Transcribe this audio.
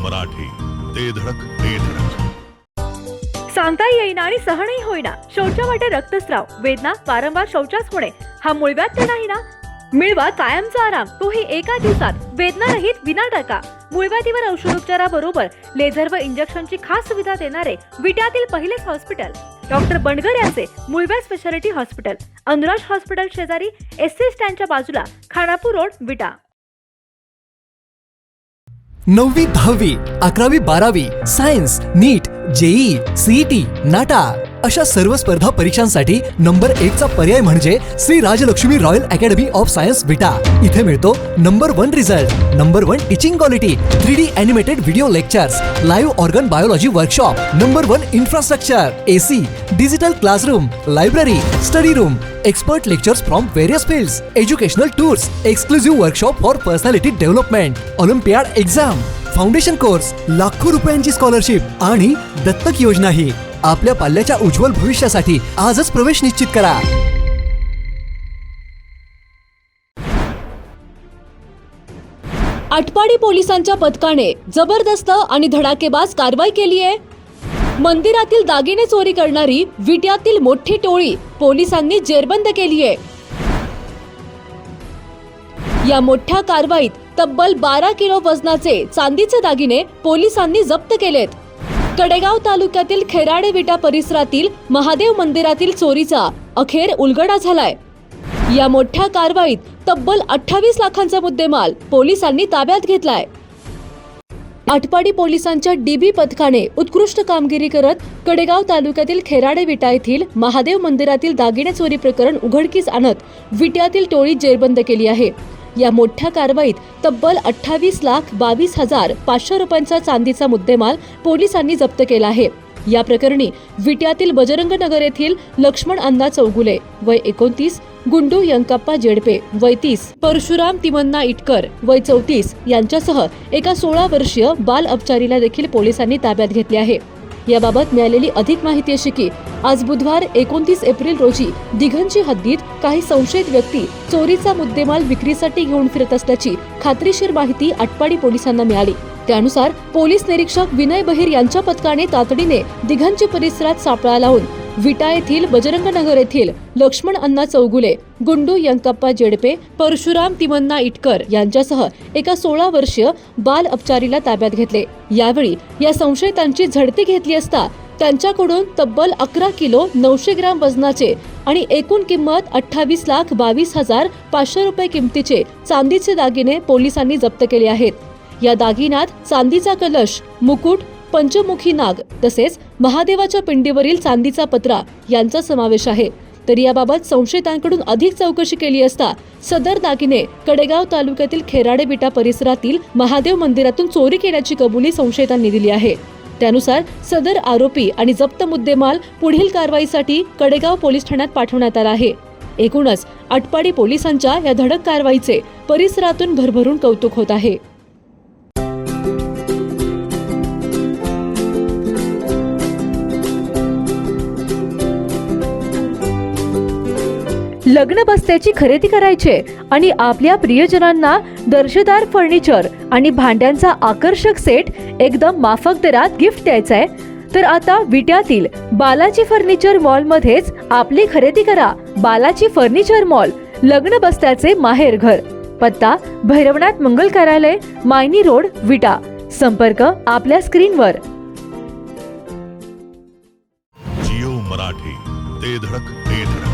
मराठी, ते धडक ते धडक. सांगता येईना आणि सहनही होईना शौचा वाटे रक्तस्राव, वेदना, वारंवार शौचास होणे हा मूळव्याध तर नाही ना? मिळवा कायमचा आराम, तोही एका दिवसात, वेदना रहित विना टाका. मूळव्याधीवर औषधोपचाराबरोबर लेझर व इंजेक्शनची खास सुविधा देणारे विट्यातील पहिलेच हॉस्पिटल डॉक्टर बंडगर यांचे मूळव्याध स्पेशालिटी हॉस्पिटल, अनुराज हॉस्पिटल शेजारी, एससी स्टँडच्या बाजूला, खानापूर रोड, विटा. 9वी 10वी 11वी 12वी science, NEET, JEE, CET, NATA अशा सर्व स्पर्धा परीक्षांसाठी नंबर 1 चा पर्याय म्हणजे Shri Rajlakshmi royal academy of science Vita. इथे मिळतो number 1 result, number 1 teaching quality, 3D animated video lectures, live organ biology workshop, number 1 infrastructure, AC, digital classroom, library, study room, expert lectures from various fields, educational tours, exclusive workshop for personality development, Olympiad exam, foundation course, लाखो रुपयांची scholarship आणि दत्तक योजनाही. आपल्या पाल्याच्या उज्ज्वल भविष्यासाठी आजच प्रवेश निश्चित करा. आटपाडी पोलिसांच्या पथकाने जबरदस्त आणि धडाकेबाज कारवाई केली आहे. मंदिरातील दागिने चोरी करणारी विट्यातील मोठी टोळी पोलिसांनी जेरबंद केली आहे. या मोठ्या कारवाईत तब्बल 12 किलो वजनाचे चांदीचे दागिने पोलिसांनी जप्त केलेत. कडेगाव तालुक्यातील खेराडे विटा परिसरातील महादेव मंदिरातील चोरीचा अखेर उलगडा झालाय. या मोठ्या कारवाईत तब्बल 28 लाखांचा मुद्देमाल पोलिसांनी ताब्यात घेतलाय. आटपाडी पोलिसांच्या डीबी पथकाने उत्कृष्ट कामगिरी करत कडेगाव तालुक्यातील खेराडे विटा येथील महादेव मंदिरातील दागिने चोरी प्रकरण उघडकीस आणत विट्यातील टोळी जेरबंद केली आहे. या मोठ्या कारवाईत तब्बल 28,22,500 रुपयांचा चांदीचा मुद्देमाल पोलिसांनी जप्त केला आहे. या प्रकरणी विट्यातील बजरंग नगर येथील लक्ष्मण अण्णा चौगुले वय 29, गुंडू यंकप्पा जेडपे वय 30, परशुराम तिमन्ना इटकर वय 34 यांच्यासह एका 16 वर्षीय बाल अपचारीला देखील पोलिसांनी ताब्यात घेतले आहे. याबाबत मिळालेली अधिक माहिती अशी की आज बुधवार 29 एप्रिल रोजी दिघंची हद्दीत काही संशयित व्यक्ती चोरीचा मुद्देमाल विक्रीसाठी घेऊन फिरत असल्याची खात्रीशीर माहिती आटपाडी पोलिसांना मिळाली. त्यानुसार पोलीस निरीक्षक विनय बहिर यांच्या पथकाने तातडीने दिघंची परिसरात सापळा लावून विटा येथील बजरंग नगर येथील लक्ष्मण अण्णा चौगुले, गुंडू यंकप्पा जेडपे, परशुराम तिमन्ना इटकर यांच्यासह एका 16 वर्षीय बाल अपचारीला ताब्यात घेतले. यावेळी या संशयितांची झडती घेतली असता त्यांच्याकडून तब्बल 11 किलो 900 ग्राम वजनाचे आणि एकूण किंमत 28,22,500 रुपये किमतीचे चांदीचे दागिने पोलिसांनी जप्त केले आहेत. या दागिन्यात चांदीचा कलश, मुकुट, पंचमुखी नाग तसेच महादेवाच्या पिंडीवरील चांदीचा पत्रा यांचा समावेश आहे. तर याबाबत संशयितांकडून अधिक चौकशी केली असता सदर दागिने कडेगाव तालुक्यातील खेराडे विटा परिसरातील महादेव मंदिरातून चोरी केल्याची कबुली संशयितांनी दिली आहे. त्यानुसार सदर आरोपी आणि जप्त मुद्देमाल पुढील कारवाईसाठी कडेगाव पोलीस ठाण्यात पाठवण्यात आला आहे. एकूणच आटपाडी पोलिसांच्या या धडक कारवाईचे परिसरातून भरभरून कौतुक होत आहे. लग्न बस्त्याची खरेदी करायचे आणि आपल्या प्रियजनांना दर्जेदार फर्निचर आणि भांड्यांचा आकर्षक सेट एकदम माफक दरात गिफ्ट द्यायचंय तर आता विट्यातील बालाजी फर्निचर मॉल मध्येच आपली खरेदी करा. बालाजी फर्निचर मॉल, लग्न बस्त्याचे माहेर घर. पत्ता भैरवनाथ मंगल कार्यालय, मायनी रोड, विटा. संपर्क आपल्या स्क्रीनवर. जिओ मराठी, ते धडक ते धडक.